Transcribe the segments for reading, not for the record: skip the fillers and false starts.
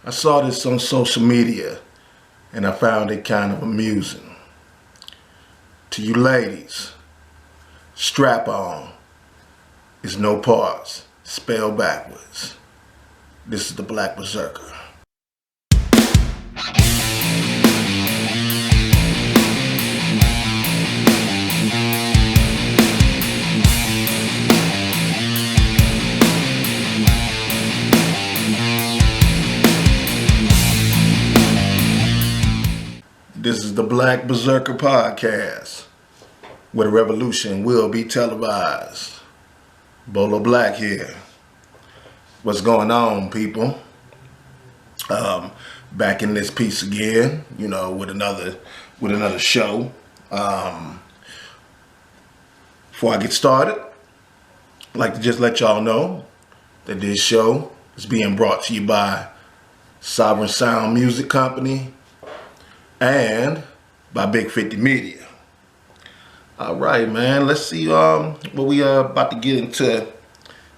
I saw this on social media and I found it kind of amusing. To you ladies, strap on is no pause, spelled backwards. This is the Black Berserker. This is the Black Berserker podcast, where the revolution will be televised. Bolo Black here. What's going on, people? Back in this piece again, with another show. Before I get started, I'd like to just let y'all know that this show is being brought to you by Sovereign Sound Music Company and by Big 50 Media. All right, man. Let's see what we about to get into.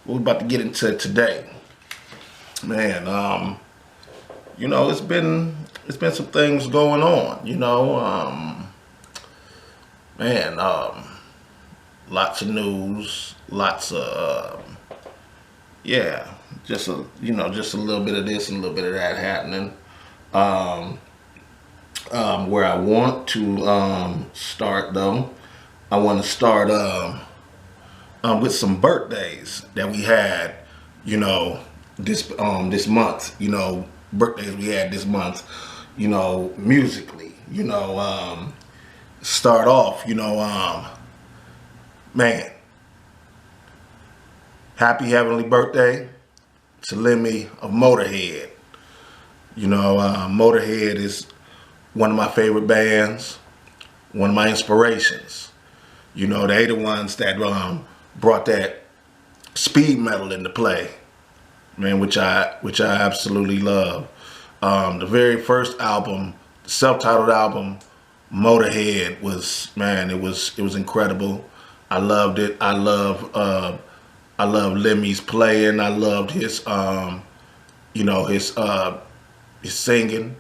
What we about to get into today, man. It's been some things going on. Lots of news, lots of just a little bit of this and a little bit of that happening. Where I want to start though, I want to start with some birthdays that we had, this month. Birthdays we had this month, musically. Start off, man. Happy heavenly birthday to Lemmy of Motorhead. Motorhead is one of my favorite bands, one of my inspirations. They the ones that brought that speed metal into play, man, which I absolutely love. The very first album, the self-titled album, Motorhead, was incredible. I loved it. I love Lemmy's playing. I loved his his singing.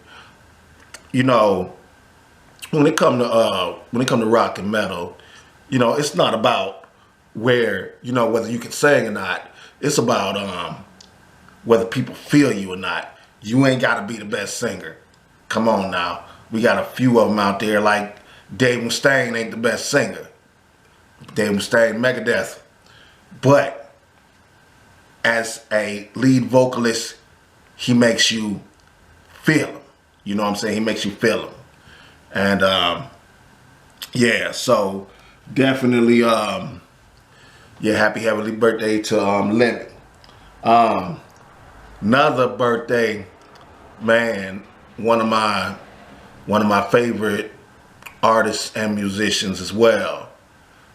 When it come to rock and metal, it's not about whether you can sing or not. It's about whether people feel you or not. You ain't got to be the best singer. Come on now. We got a few of them out there, like Dave Mustaine ain't the best singer. Dave Mustaine, Megadeth. But as a lead vocalist, he makes you feel him. You know what I'm saying? He makes you feel him. And so definitely happy heavenly birthday to Lemmy. Another birthday, man, one of my favorite artists and musicians as well,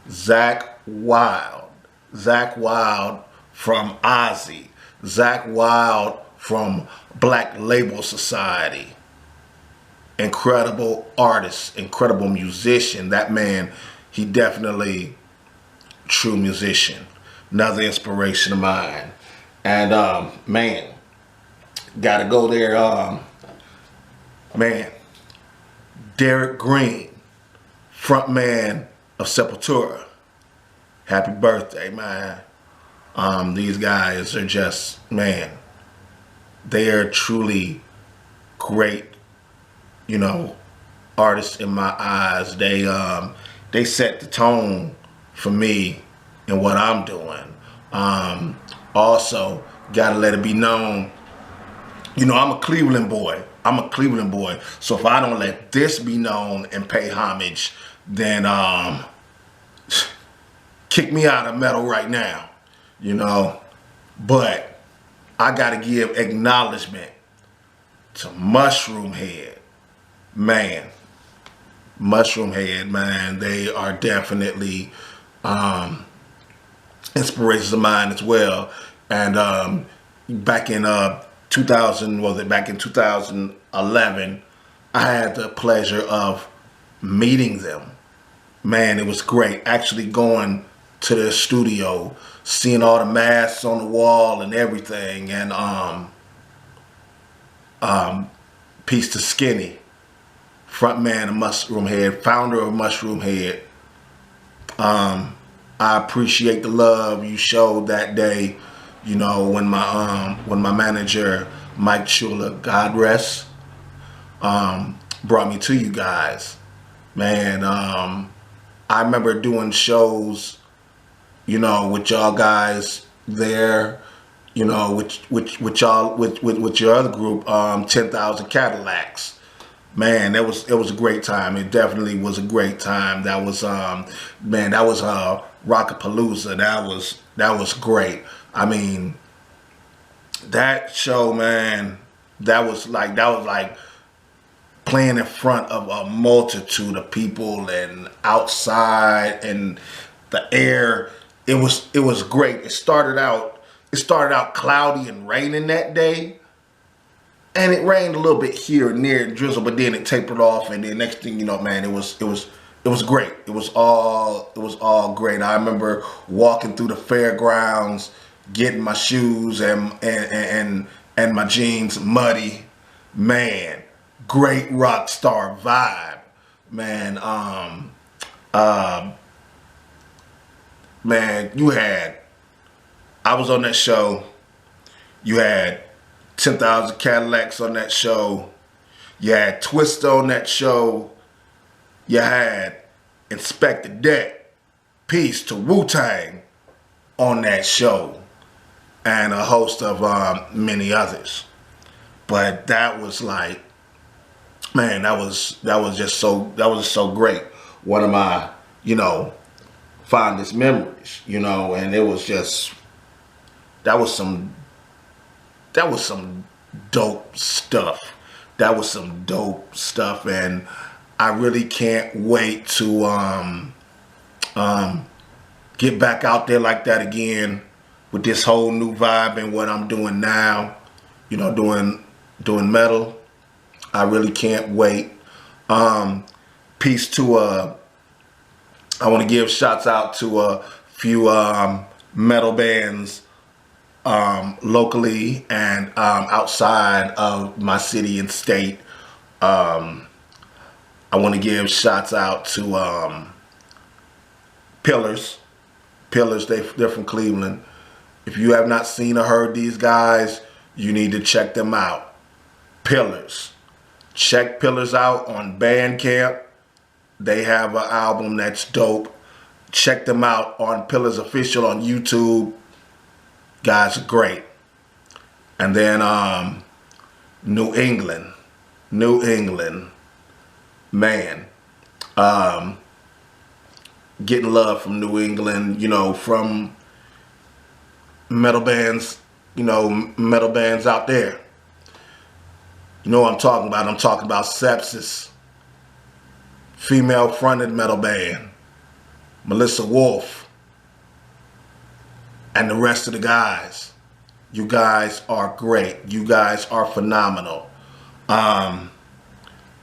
Zakk Wylde. Zakk Wylde from Ozzy. Zakk Wylde from Black Label Society. Incredible artist, incredible musician. That man, he definitely true musician. Another inspiration of mine. And man, gotta go there. Derek Green, frontman of Sepultura. Happy birthday, man. These guys are just, man, they are truly great, artists in my eyes. They set the tone for me and what I'm doing. Also, gotta let it be known, I'm a Cleveland boy. So if I don't let this be known and pay homage, then kick me out of metal right now, But I gotta give acknowledgement to Mushroom Head. Man, Mushroom Head, man, they are definitely inspirations of mine as well. And back in 2011, I had the pleasure of meeting them. Man, it was great. Actually going to their studio, seeing all the masks on the wall and everything, and Peace to Skinny, front man of Mushroom Head, founder of Mushroom Head. I appreciate the love you showed that day. You know, when my manager Mike Chula, God rest, brought me to you guys, man. I remember doing shows, you know, with y'all guys there, you know, with y'all with your other group, 10,000 Cadillacs. Man, it was a great time. It definitely was a great time. That was man, that was Rockapalooza. That was great. I mean, that show, man, that was like playing in front of a multitude of people and outside and the air. It was great. It started out cloudy and raining that day. And it rained a little bit here and there and drizzle, but then it tapered off, and then next thing you know, man, it was great. It was all great. I remember walking through the fairgrounds, getting my shoes and my jeans muddy. Man, great rock star vibe. Man, man, I was on that show. You had 10,000 Cadillacs on that show. You had Twist on that show. You had Inspector Deck, Peace to Wu-Tang on that show, and a host of many others. But that was like, man, that was just so great. One of my, you know, fondest memories, you know, and it was just, that was some dope stuff. That was some dope stuff, and I really can't wait to get back out there like that again with this whole new vibe and what I'm doing now. You know, doing metal. I really can't wait. Peace to I want to give shouts out to a few metal bands locally and outside of my city and state. I want to give shouts out to Pillars. Pillars, they're from Cleveland. If you have not seen or heard these guys, you need to check them out. Pillars. Check Pillars out on Bandcamp. They have an album that's dope. Check them out on Pillars Official on YouTube. Guys are great. And then New England, man, getting love from New England, you know, from metal bands, you know, metal bands out there. You know what I'm talking about? I'm talking about Sepsis, female fronted metal band, Melissa Wolf, and the rest of the guys. You guys are great. You guys are phenomenal. I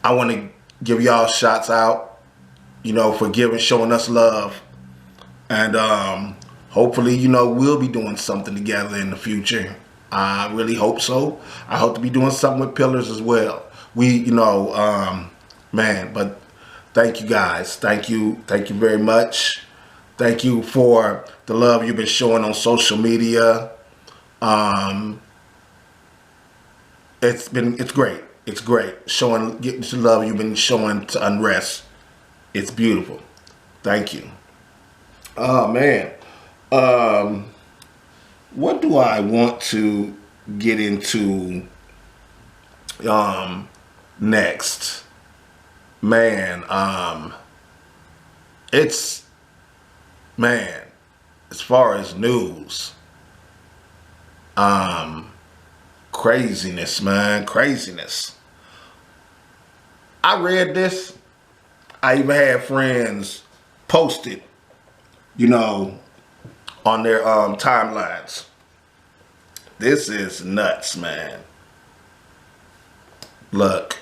want to give y'all shots out, you know, for showing us love. And hopefully, you know, we'll be doing something together in the future. I really hope so. I hope to be doing something with Pillars as well. You know, man, but thank you guys. Thank you very much. Thank you for the love you've been showing on social media. It's great. It's great. Getting the love you've been showing to Unrest. It's beautiful. Thank you. Oh man. What do I want to get into next? Man, as far as news, craziness, man, craziness. I read this. I even had friends post it, you know, on their timelines. This is nuts, man. Look,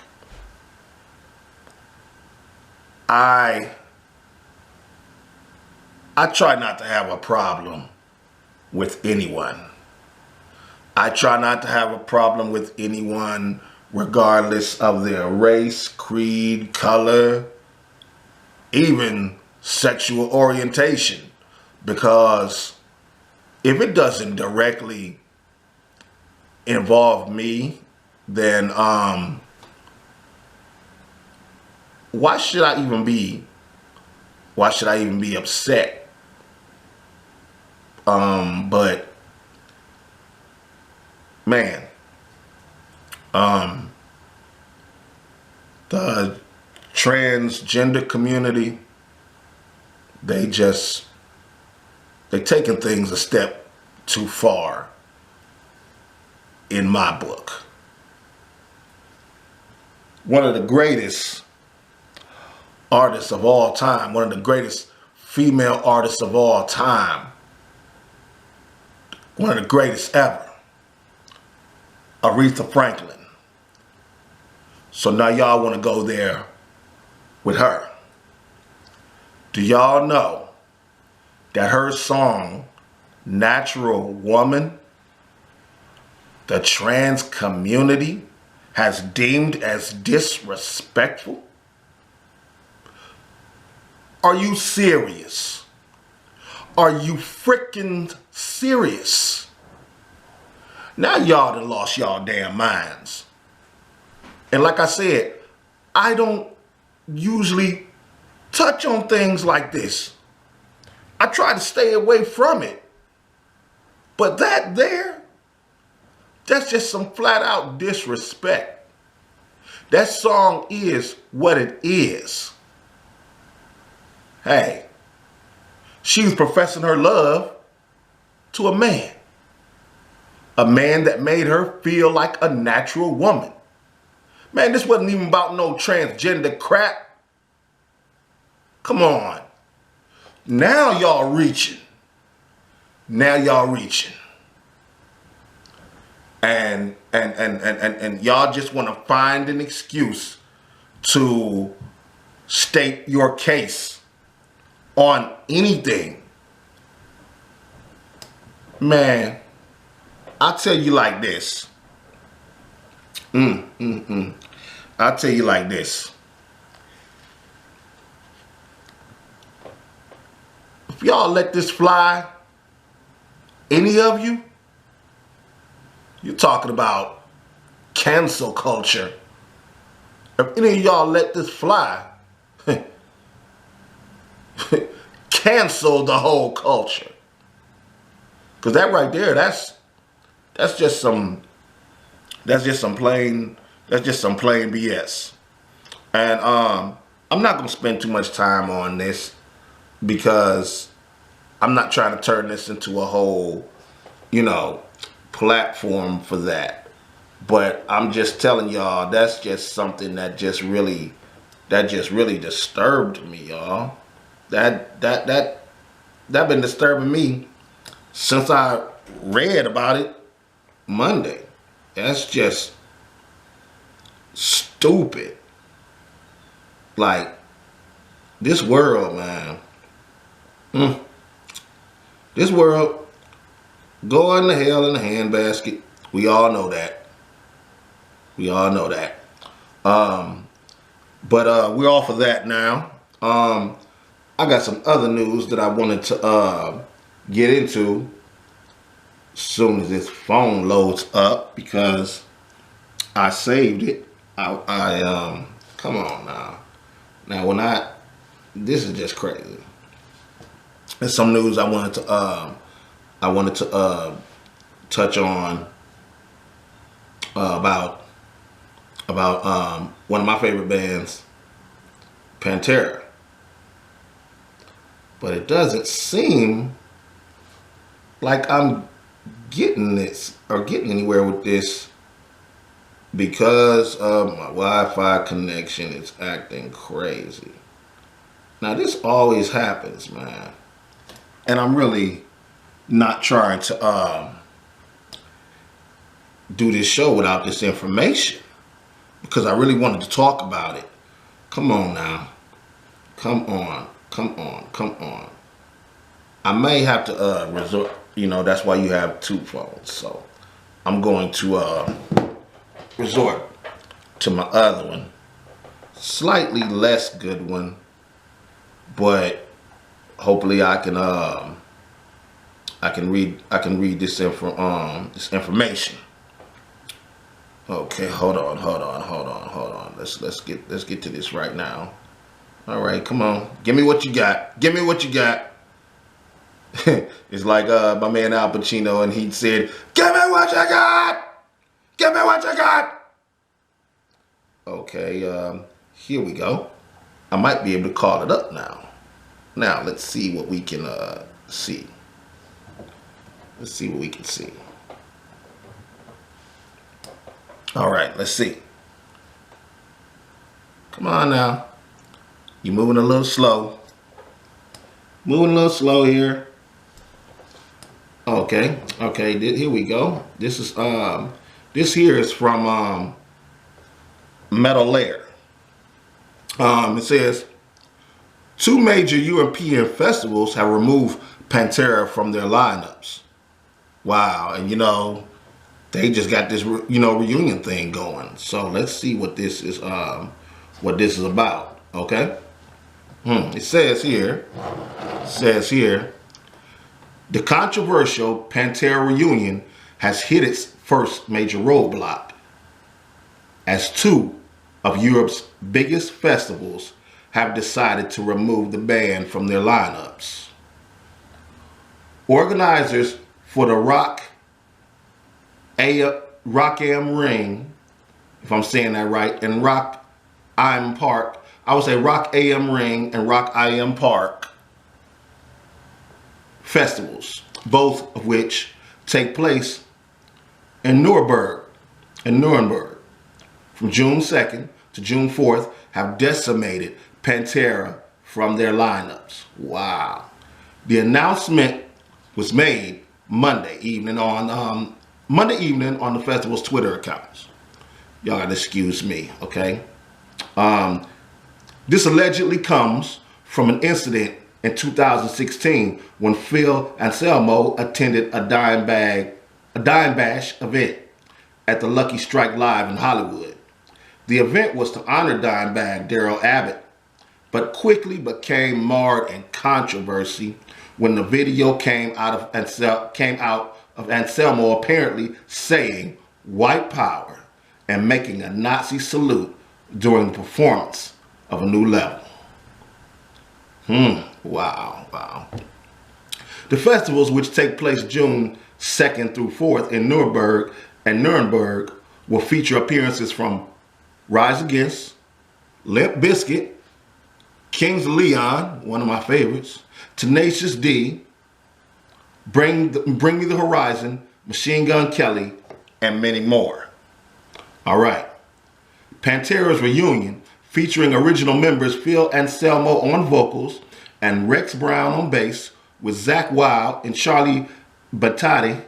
I try not to have a problem with anyone. I try not to have a problem with anyone regardless of their race, creed, color, even sexual orientation. Because if it doesn't directly involve me, then why should I even be upset? But man, the transgender community, they taking things a step too far in my book. One of the greatest artists of all time, one of the greatest female artists of all time, one of the greatest ever, Aretha Franklin. So now y'all want to go there with her. Do y'all know that her song, Natural Woman, the trans community has deemed as disrespectful? Are you serious? Are you freaking serious? Now y'all done lost y'all damn minds. And like I said, I don't usually touch on things like this. I try to stay away from it. But that's just some flat out disrespect. That song is what it is. Hey, she was professing her love to a man that made her feel like a natural woman. Man, this wasn't even about no transgender crap. Come on. Now y'all reaching. And y'all just want to find an excuse to state your case on anything. Man, I'll tell you like this. I'll tell you like this. If y'all let this fly, any of you, you're talking about cancel culture. If any of y'all let this fly, cancel the whole culture. Because that right there, that's just some plain BS. And I'm not gonna spend too much time on this because I'm not trying to turn this into a whole, platform for that. But I'm just telling y'all, that's just something that just really disturbed me, y'all. That been disturbing me since I read about it Monday. That's just stupid. Like, this world, man. This world going to hell in a handbasket. We all know that. But we're off of that now. I got some other news that I wanted to get into as soon as this phone loads up because I saved it. I come on now. Now this is just crazy. There's some news I wanted to touch on about one of my favorite bands, Pantera. But it doesn't seem like I'm getting this or getting anywhere with this because my Wi-Fi connection is acting crazy. Now this always happens, man. And I'm really not trying to do this show without this information because I really wanted to talk about it. Come on now. Come on. I may have to resort, that's why you have two phones. So I'm going to resort to my other one. Slightly less good one, but hopefully I can read this this information. Okay, hold on. Let's get to this right now. All right, come on. Give me what you got. Give me what you got. It's like my man Al Pacino, and he said, "Give me what you got. Give me what you got." Okay, here we go. I might be able to call it up now. Now let's see what we can see. Let's see what we can see. All right, let's see. Come on now. You're moving a little slow. Moving a little slow here. Okay, here we go. This is this here is from Metal Lair. It says 2 major European festivals have removed Pantera from their lineups. Wow, and they just got this reunion thing going. So let's see what this is about. Okay. It says here, the controversial Pantera reunion has hit its first major roadblock, as 2 of Europe's biggest festivals have decided to remove the band from their lineups. Organizers for the Rock am Ring, if I'm saying that right, and Rock am Park, I would say Rock AM Ring and Rock IM Park festivals, both of which take place in Nuremberg, from June 2nd to June 4th, have decimated Pantera from their lineups. Wow. The announcement was made Monday evening on the festival's Twitter accounts. Y'all gotta excuse me, okay? This allegedly comes from an incident in 2016 when Phil Anselmo attended a Dime Bash event at the Lucky Strike Live in Hollywood. The event was to honor Dimebag Darrell Abbott, but quickly became marred in controversy when the video came out of Anselmo apparently saying "white power" and making a Nazi salute during the performance of A New Level. Wow. The festivals, which take place June 2nd through 4th in Nuremberg, will feature appearances from Rise Against, Limp Bizkit, Kings of Leon, one of my favorites, Tenacious D, Bring Me the Horizon, Machine Gun Kelly, and many more. All right. Pantera's reunion, featuring original members Phil Anselmo on vocals and Rex Brown on bass, with Zakk Wylde and Charlie Battiato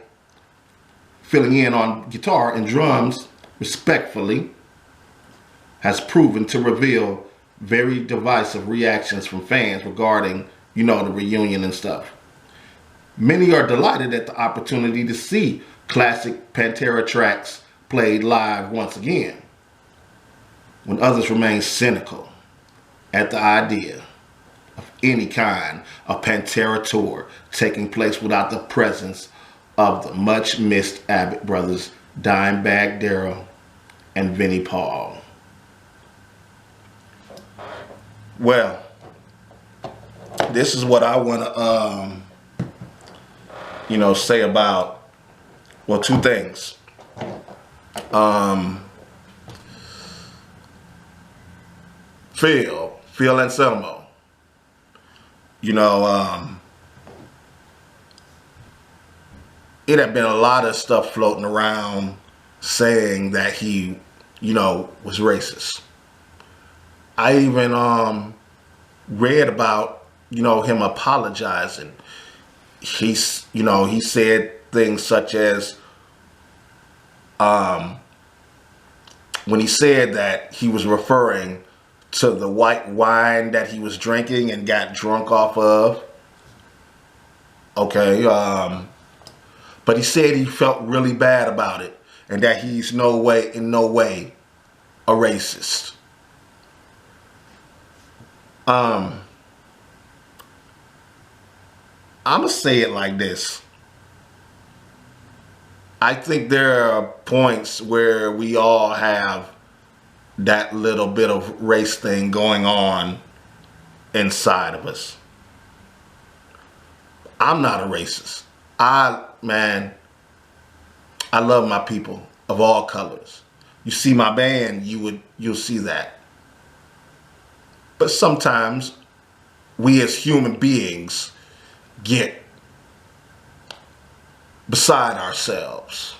filling in on guitar and drums, respectively, has proven to reveal very divisive reactions from fans regarding, the reunion and stuff. Many are delighted at the opportunity to see classic Pantera tracks played live once again, when others remain cynical at the idea of any kind of Pantera tour taking place without the presence of the much-missed Abbott brothers, Dimebag Darrell and Vinnie Paul. Well, this is what I want to, say about, 2 things. Phil Anselmo. It had been a lot of stuff floating around saying that he, was racist. I even read about, him apologizing. He said things such as when he said that he was referring to the white wine that he was drinking and got drunk off of. Okay, but he said he felt really bad about it and that he's in no way a racist. I'm gonna say it like this. I think there are points where we all have that little bit of race thing going on inside of us. I'm not a racist. Man, I love my people of all colors. You see my band, you'll see that. But sometimes we as human beings get beside ourselves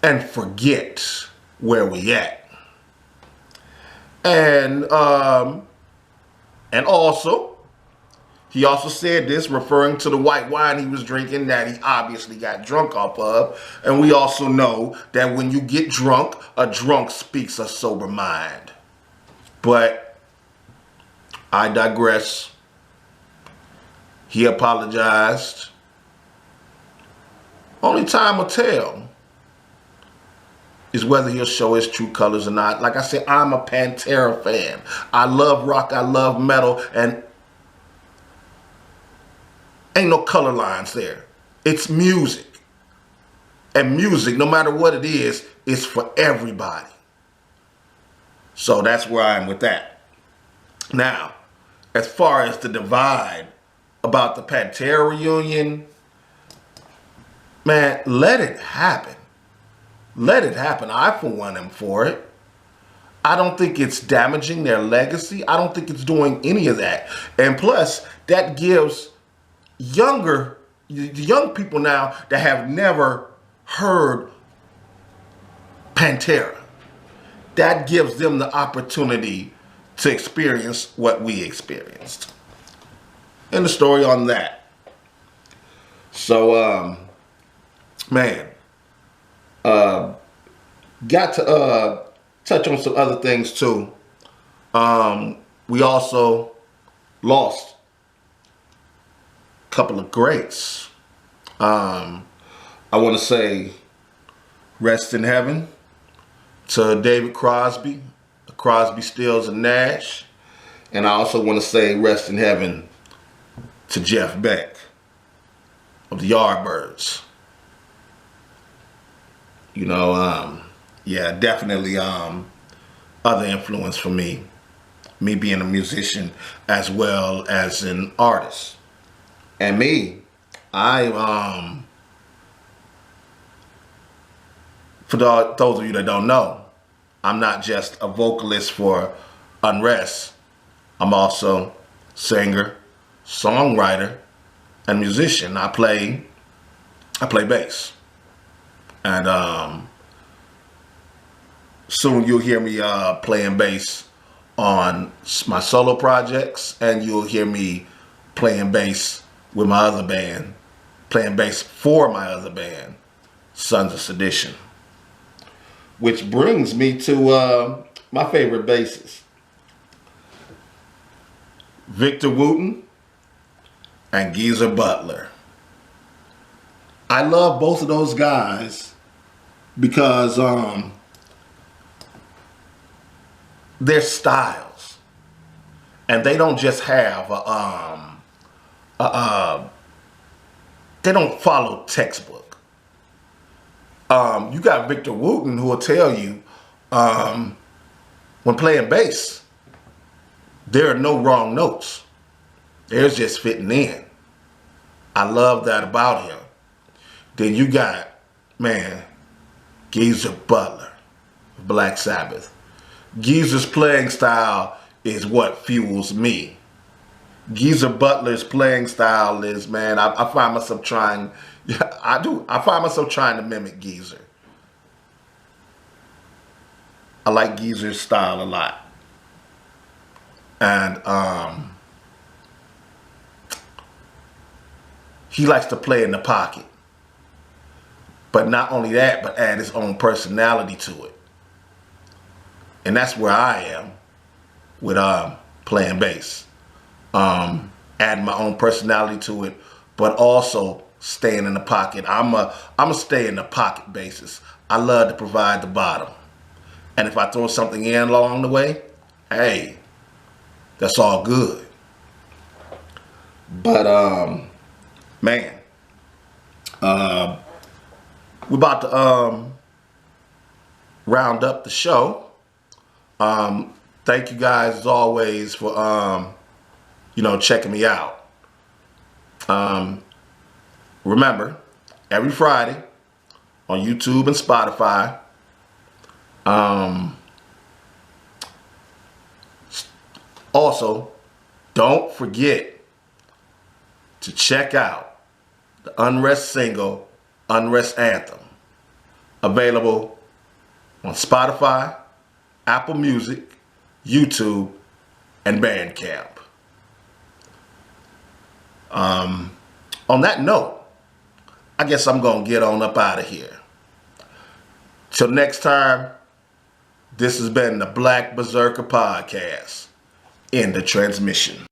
and forget where we at. And also, he also said this, referring to the white wine he was drinking that he obviously got drunk off of. And we also know that when you get drunk, a drunk speaks a sober mind. But I digress. He apologized. Only time will tell is whether he'll show his true colors or not. Like I said, I'm a Pantera fan. I love rock, I love metal, and ain't no color lines there. It's music. And music, no matter what it is for everybody. So that's where I am with that. Now, as far as the divide about the Pantera reunion, man, let it happen. Let it happen. I, for one, am for it. I don't think it's damaging their legacy. I don't think it's doing any of that. And plus, that gives young people now that have never heard Pantera, that gives them the opportunity to experience what we experienced. And the story on that. So, man, got to touch on some other things too. We also lost a couple of greats. I want to say rest in heaven to David Crosby, Crosby, Stills, and Nash. And I also want to say rest in heaven to Jeff Beck of the Yardbirds. You know, yeah, definitely other influence for me. Me being a musician as well as an artist. And me, for those of you that don't know, I'm not just a vocalist for Unrest. I'm also singer, songwriter, and musician. I play bass. And soon you'll hear me playing bass on my solo projects, and you'll hear me playing bass with my other band, playing bass for my other band, Sons of Sedition. Which brings me to my favorite bassists, Victor Wooten and Geezer Butler. I love both of those guys because their styles, and they don't just have they don't follow textbook. You got Victor Wooten who will tell you when playing bass, there are no wrong notes. There's just fitting in. I love that about him. Then you got, man, Geezer Butler, Black Sabbath. Geezer's playing style is what fuels me. Geezer Butler's playing style is, man, I find myself trying, yeah, I do. I find myself trying to mimic Geezer. I like Geezer's style a lot. And he likes to play in the pocket. But not only that, but add his own personality to it. And that's where I am with playing bass. Adding my own personality to it, but also staying in the pocket. I'm a stay in the pocket basis. I love to provide the bottom. And if I throw something in along the way, hey, that's all good. But man, we're about to round up the show. Thank you guys as always for checking me out. Remember, every Friday on YouTube and Spotify. Also, don't forget to check out the Unrest single, Unrest Anthem, available on Spotify, Apple Music, YouTube, and Bandcamp. On that note, I guess I'm going to get on up out of here. Till next time, this has been the Black Berserker Podcast. End the transmission.